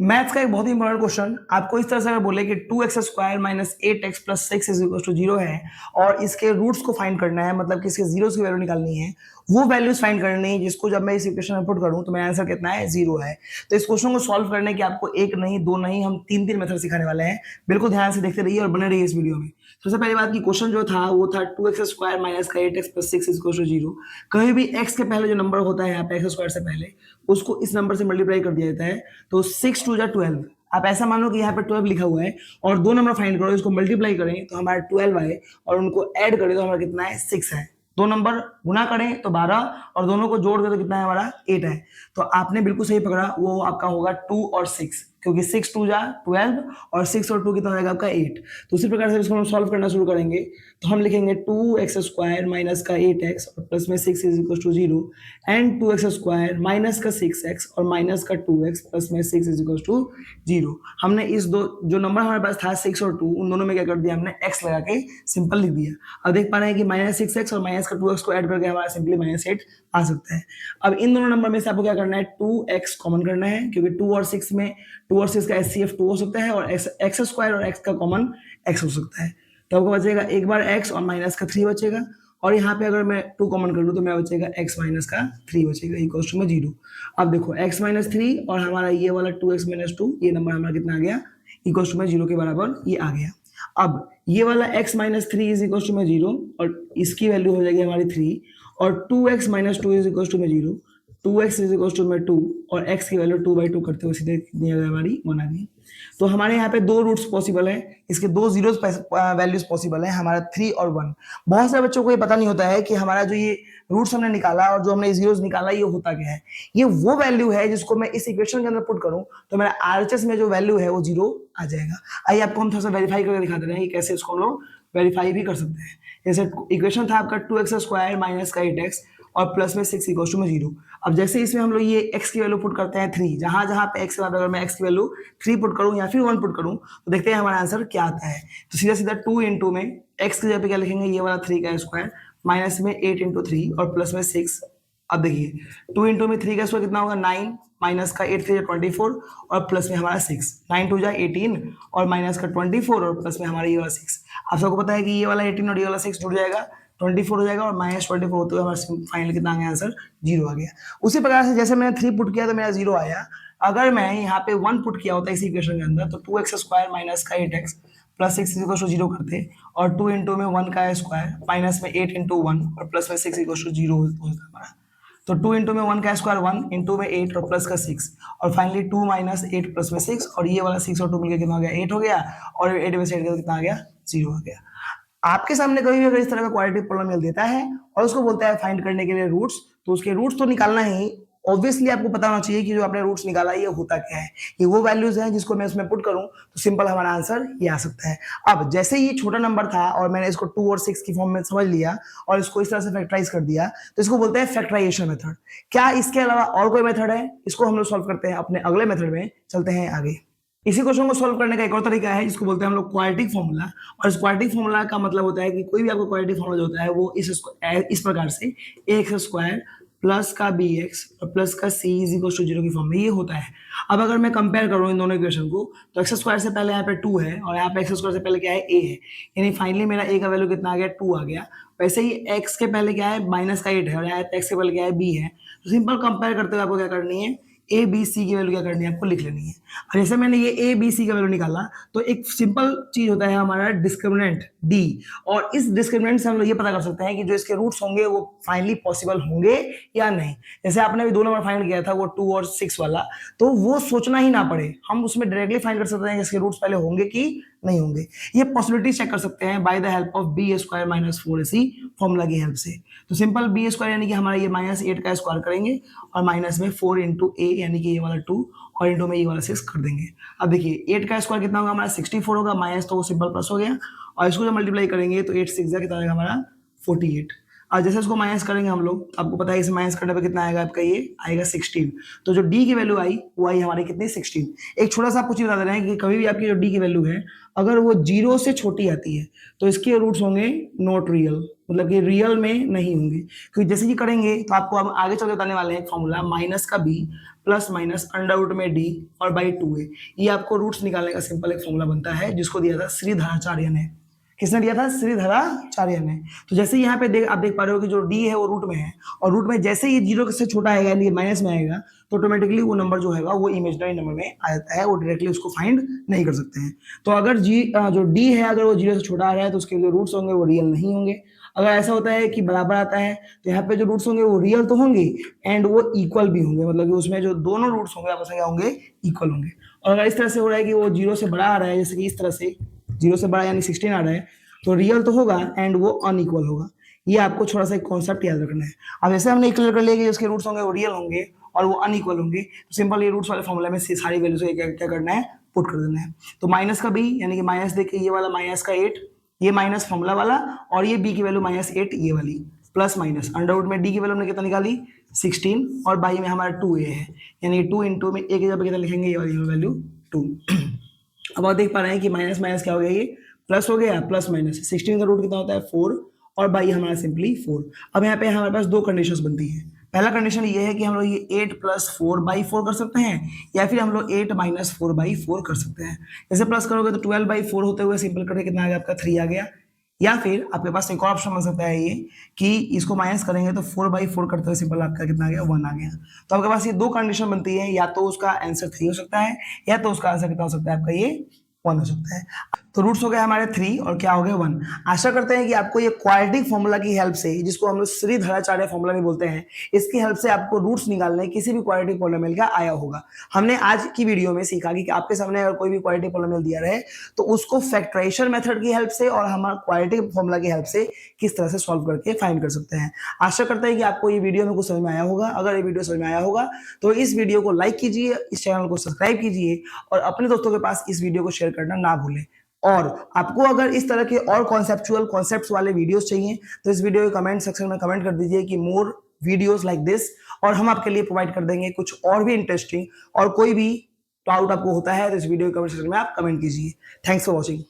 Maths का एक बहुत ही इंपॉर्टेंट क्वेश्चन आपको इस तरह से अगर बोले कि 2x² minus 8x plus 6 is equal to 0 है और इसके रूट्स को फाइंड करना है, मतलब कि इसके जीरोस की वैल्यू निकालनी है, वो वैल्यूज फाइंड करनी है जिसको जब मैं इस इक्वेशन में पुट करूं तो मेरा आंसर कितना है, 0 है। तो इस क्वेश्चन को सॉल्व करने की आपको एक नहीं, दो नहीं, हम तीन तीन मेथड सिखाने वाले हैं। बिल्कुल ध्यान से देखते रहिए और बने रहिए इस वीडियो में। सबसे पहली बात की क्वेश्चन जो था वो था 2x² माइनस का 8x plus 6 is equal to 0। कहीं भी x के पहले जो नंबर होता है यहाँ पे x² से पहले, उसको इस नंबर से मल्टीप्लाई कर दिया जाता है। तो 6 2 जा 12, आप ऐसा मानो कि यहाँ पे 12 लिखा हुआ है और दो नंबर फाइंड करो, इसको मल्टीप्लाई करें तो हमारा 12 आए और उनको ऐड करें तो हमारा कितना है, 6 है। दो नंबर गुना करें तो 12 और दोनों को जोड़ दें तो कितना है हमारा, 8 है। तो आपने बिल्कुल सही पकड़ा, वो आपका होगा 2 और 6, क्योंकि 6 2 जा 12 और 6 और 2 कितना हो जाएगा आपका 8। तो उसी प्रकार से इसको हम सॉल्व करना शुरू करेंगे। तो हम लिखेंगे 2x² माइनस का 8x और प्लस में 6 is equal to 0 and 2x² minus का 6x और माइनस का 2x प्लस में 6 इज इक्वल टू 0। हमने इस दो जो नंबर हमारे पास था 6 और 2, उन दोनों में क्या कर दिया, हमने x लगा के सिंपल लिख दिया। अब देख पा रहे हैं कि माइनस 6x और माइनस का 2x को ऐड करके हमारा सिंपली -8 आ सकता है। अब इन दोनों नंबर में से आपको क्या करना है, 2x कॉमन करना है, क्योंकि 2 और 6 में 2 और 6 का HCF 2 हो सकता है और x² और x का कॉमन x हो सकता है। तो आपको बचेगा एक बार x और माइनस का 3 बचेगा, और यहाँ पे अगर मैं 2 कॉमन कर लूँ तो मेरा बचेगा x माइनस का 3 बचेगा इक्वल टू में 0। अब देखो x माइनस 3 और हमारा ये वाला 2x माइनस 2, ये नंबर हमारा कितना आ गया, इक्वल टू में 0 के बराबर ये आ गया। अब ये वाला x minus 3 is equal to में 0 और इसकी वैल्यू हो जाएगी हमारी 3, और 2x minus 2 is equal to में 0, 2x इज इक्वल टू में 2 और x की वैल्यू 2/2 करते हुए सीधे कितनी आ गई हमारी, 1 आ गई। तो हमारे यहाँ पे दो रूट्स पॉसिबल है, इसके दो जीरो वैल्यूज पॉसिबल है, हमारा 3 और 1। बहुत सारे बच्चों को ये पता नहीं होता है कि हमारा जो ये रूट्स हमने निकाला और जो हमने जीरोस निकाला ये होता क्या है। ये वो वैल्यू है जिसको मैं इस इक्वेशन के अंदर पुट करूं तो मेरा RHS में जो वैल्यू है वो 0 आ जाएगा। आइए आपको हम थोड़ा सा वेरीफाई करके दिखा दे रहे हैं कि कैसे इसको हम लोग वेरीफाई भी कर सकते हैं। जैसे इक्वेशन था आपका 2x² माइनस का 8x और प्लस में 6 इक्वल टू में 0। अब जैसे इसमें हम लोग ये x की वैल्यू पुट करते हैं 3, जहां जहां पे x के बाद अगर मैं x की वैल्यू 3 पुट करूं या फिर 1 पुट करूं तो देखते हैं हमारा आंसर क्या आता है। तो सीधा सीधा 2 इंटू में x की जगह पे क्या लिखेंगे, ये वाला 3 का स्क्वायर माइनस में 8 इंटू 3 और प्लस में 6। अब देखिए 2 इंटू में 3 का स्क्वायर कितना होगा, 9 माइनस का 8 3 24 और प्लस में हमारा 6, 9 2 जा 18 और माइनस का 24 और प्लस में हमारा ये वाला 6। आप सबको पता है कि ये वाला 18 और ये वाला 6 जुड़ जाएगा, 24 हो जाएगा और -24 होते हुए हमारा फाइनल कितना आ गया, आंसर 0 आ गया। उसी प्रकार से जैसे मैंने 3 पुट किया तो मेरा 0 आया, अगर मैं यहाँ पे 1 पुट किया होता इसी इक्वेशन के अंदर तो 2x² माइनस का 8x प्लस 6 इक्वल टू 0 करते और 2 इंटू में 1 का स्क्वायर माइनस में 8 इंटू 1 और प्लस में 6 इक्वल टू 0 होता हमारा। तो 2 इंटू में 1 का स्क्वायर 1 इंटू में 8 और प्लस का 6 और फाइनली 2 माइनस 8 प्लस में 6 और ये वाला 6 और 2 मिलकर कितना हो गया, 8 हो गया और 8 में से 8 कितना आ गया, 0 आ गया। आपके सामने कभी भी अगर इस तरह का क्वाड्रेटिक पॉलिनोमियल देता है और उसको बोलता है फाइंड करने के लिए रूट्स, तो उसके रूट्स तो निकालना ही ऑब्वियसली आपको पता होना चाहिए कि जो आपने रूट्स निकाला ये होता क्या है। ये वो वैल्यूज हैं जिसको मैं उसमें पुट करूं तो सिंपल हमारा आंसर ये आ सकता है। अब जैसे ये छोटा नंबर था और मैंने इसको 2 और 6 की फॉर्म में समझ लिया और इसको इस तरह से फैक्टराइज कर दिया तो इसको बोलते हैं फैक्टराइजेशन मेथड। क्या इसके अलावा और कोई मेथड है, इसको हम लोग सॉल्व करते हैं अपने अगले मेथड में, चलते हैं आगे। इसी क्वेश्चन को सॉल्व करने का एक और तरीका है जिसको बोलते हैं हम लोग क्वाड्रेटिक फॉर्मूला। और इस क्वाड्रेटिक फॉर्मूला का मतलब होता है कि कोई भी आपको क्वाड्रेटिक फॉर्मूला जो होता है वो इस प्रकार से ax² प्लस का bx और प्लस का c इज इक्वल टू 0 की फॉर्म में ये होता है। अब अगर मैं कंपेयर करूं इन दोनों इक्वेशन को तो x² से पहले यहाँ पे 2 है और यहाँ पे x² से पहले क्या है, a है, यानी फाइनली मेरा a का वैल्यू कितना आ गया, 2 आ गया। वैसे ही x के पहले क्या है, माइनस का 8 है और यहाँ x के पहले क्या है, b है। तो सिंपल कंपेयर करते हुए आपको क्या करनी है, ए बी सी की वैल्यू क्या करनी है, आपको लिख लेनी है। और जैसे मैंने ये ए बी सी का वैल्यू निकाला तो एक सिंपल चीज होता है हमारा डिस्क्रिमिनेंट डी, और इस डिस्क्रिमिनेंट से हम लोग ये पता कर सकते हैं कि जो इसके रूट्स होंगे वो फाइनली पॉसिबल होंगे या नहीं। जैसे आपने भी 2 नंबर फाइंड किया था वो 2 और 6 वाला, तो वो सोचना ही ना पड़े, हम उसमें डायरेक्टली फाइंड कर सकते हैं कि इसके रूट्स पहले होंगे कि नहीं होंगे। ये पॉसिबिलिटी चेक कर सकते हैं by the help of b² minus 4ac formula की हेल्प से। तो सिंपल b² यानी कि हमारा ये -8 का स्क्वायर करेंगे और माइनस में 4 इंटू ए यानी कि ये वाला 2 और इंटू में ये वाला 6 कर देंगे। अब देखिए 8 का स्क्वायर कितना होगा हमारा, 64 होगा, माइनस तो वो सिंपल प्लस हो गया और इसको जब मल्टीप्लाई करेंगे तो 8 6 कितना आएगा हमारा 48। और जैसे इसको माइनस करेंगे हम लोग, आपको पता है इसे माइनस करने पे कितना आएगा आपका, ये आएगा 16। तो जो डी की वैल्यू आई वो आई हमारी कितनी, 16। एक छोटा सा आपको चीज बता दे रहे हैं कि कभी भी आपकी जो डी की वैल्यू है अगर वो 0 से छोटी आती है तो इसके रूट्स होंगे नॉट रियल, मतलब कि रियल में नहीं होंगे, क्योंकि जैसे ही करेंगे तो आपको हम आगे चल के बताने वाले हैं फॉर्मूला माइनस का B plus minus under root में डी और बाई 2a। ये आपको रूट्स निकालने का सिंपल एक फॉर्मूला बनता है जिसको दिया था श्रीधराचार्य ने। किसने दिया था? श्रीधराचार्य ने। तो जैसे यहाँ पे आप देख पा रहे हो कि जो डी है वो रूट में है, और रूट में जैसे ही जीरो से छोटा आएगा यानी माइनस में आएगा तो ऑटोमेटिकली वो नंबर जो है वो इमेजिनरी नंबर में आ जाता है, वो डायरेक्टली उसको फाइंड नहीं कर सकते हैं। तो अगर जो डी है अगर वो जीरो से छोटा आ रहा है तो उसके जो रूट्स होंगे वो रियल नहीं होंगे। अगर ऐसा होता है कि बराबर आता है तो यहाँ पे जो रूट्स होंगे वो रियल तो होंगे एंड वो इक्वल भी होंगे, मतलब कि उसमें जो दोनों रूट्स होंगे आपस में क्या होंगे? इक्वल होंगे। और अगर इस तरह से हो रहा है कि वो जीरो से बड़ा आ रहा है, जैसे कि इस तरह से जीरो से बड़ा यानी 16 आ रहा है, तो रियल तो होगा एंड वो अनइक्वल होगा। ये आपको थोड़ा सा एक कॉन्सेप्ट याद रखना है। अब जैसे हमने क्लियर कर लिया कि उसके रूट्स होंगे वो रियल होंगे और वो अनइक्वल होंगे, तो सिंपल ये रूट्स वाले फॉर्मूला में सारी वैल्यूज क्या करना है? पुट कर देना है। तो माइनस का बी यानी कि माइनस देखिए ये वाला माइनस का 8, ये माइनस फॉर्मूला वाला, और ये बी की वैल्यू -8 ये वाली, प्लस माइनस अंडर रूट में डी की वैल्यू हमने कितना निकाली? 16, और बाई में हमारा 2a है, यानी 2 इंटू में a की जगह कितना लिखेंगे? ये वाली वैल्यू 2। अब आप देख पा रहे हैं कि माइनस माइनस क्या हो गया? ये प्लस हो गया, प्लस माइनस 16 का रूट कितना होता है? 4, और बाई हमारा सिंपली 4। अब यहाँ पे हमारे पास दो कंडीशंस बनती है। पहला कंडीशन ये है कि हम लोग ये 8 प्लस 4/4 कर सकते हैं, या फिर हम लोग 8 माइनस 4/4 कर सकते हैं। जैसे प्लस करोगे तो 12/4 होते हुए सिंपल करके कितना आ गया आपका? 3 आ गया। या फिर आपके पास एक और ऑप्शन बन सकता है ये कि इसको माइनस करेंगे तो 4/4 करते हुए सिंपल आपका कितना आ गया? 1 आ गया। तो आपके पास ये दो कंडीशन बनती है, या तो उसका आंसर 3 हो सकता है, या तो उसका आंसर कितना हो सकता है आपका? ये 1 हो सकता है। तो रूट्स हो गए हमारे 3 और क्या हो गए? 1। आशा करते हैं कि आपको ये क्वाड्रेटिक फॉर्मूला की हेल्प से, जिसको हम लोग श्रीधराचार्य फॉर्मूला भी बोलते हैं, इसकी हेल्प से आपको रूट्स निकालने किसी भी क्वाड्रेटिक पॉलिनोमियल का आया होगा। हमने आज की वीडियो में सीखा कि आपके सामने अगर कोई भी क्वाड्रेटिक पॉलिनोमियल दिया रहे तो उसको फैक्टराइजेशन मेथड की हेल्प से और हमारा क्वाड्रेटिक फॉर्मूला की हेल्प से किस तरह से सॉल्व करके फाइंड कर सकते हैं। आशा करते हैं कि आपको ये वीडियो में कुछ समझ में आया होगा। अगर ये वीडियो समझ में आया होगा तो इस वीडियो को लाइक कीजिए, इस चैनल को सब्सक्राइब कीजिए और अपने दोस्तों के पास इस वीडियो को शेयर करना ना भूलें। और आपको अगर इस तरह के और कॉन्सेप्ट्स वाले वीडियोस चाहिए तो इस वीडियो के कमेंट सेक्शन में कमेंट कर दीजिए कि मोर वीडियोस लाइक दिस, और हम आपके लिए प्रोवाइड कर देंगे कुछ और भी इंटरेस्टिंग। और कोई भी डाउट आपको होता है तो इस वीडियो के कमेंट सेक्शन में आप कमेंट कीजिए। Thanks for watching.